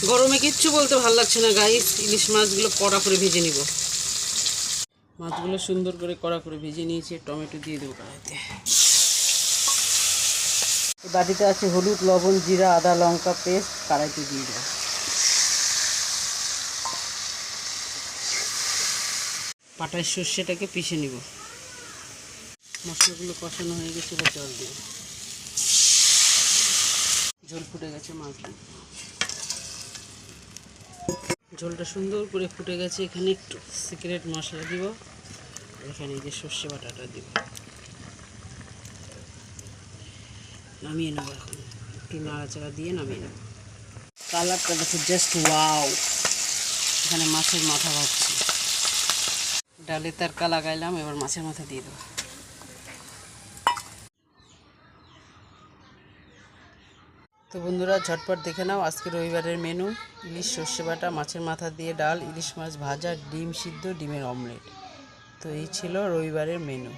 গরমে কিচ্ছু বলতে ভালো লাগছে না গাইস। ইলিশ মাছগুলো কড়া করে ভেজে নিব। মাছগুলো সুন্দর করে কড়া করে ভেজে নিয়েছি। টমেটো দিয়ে দেবো কড়াইতে। বাটিতে আছে হলুদ, লবণ, জিরা, আদা, লঙ্কা পেস্ট। কড়াইতে দিয়ে দেবো। পাটায় সর্ষেটাকে পিষে নিব। মশলাগুলো কষানো হয়ে গেছে, এবার জল দিয়ে ঝোল ফুটে গেছে। মাছ দিয়ে ঝোলটা সুন্দর করে ফুটে গেছে। এখানে একটু সিক্রেট মশলা দিব। এখানে এই যে সর্ষে বাটাটা দিব। নামিয়ে নেবো। এখন একটু নাড়াচাড়া দিয়ে নামিয়ে নেব। কালারটা দেখো জাস্ট ওয়াও। এখানে মাছের মাথা ভাজছি। ডালে তড়কা লাগাইলাম, এবার মাছের মাথা দিয়ে দেবো। তো বন্ধুরা ঝটপট দেখে নাও আজকে রবিবারের মেনু। ইলিশ, সর্ষে বাটা, মাছের মাথা দিয়ে ডাল, ইলিশ মাছ ভাজা, ডিম সিদ্ধ, ডিমের অমলেট। তো এই ছিল রবিবারের মেনু।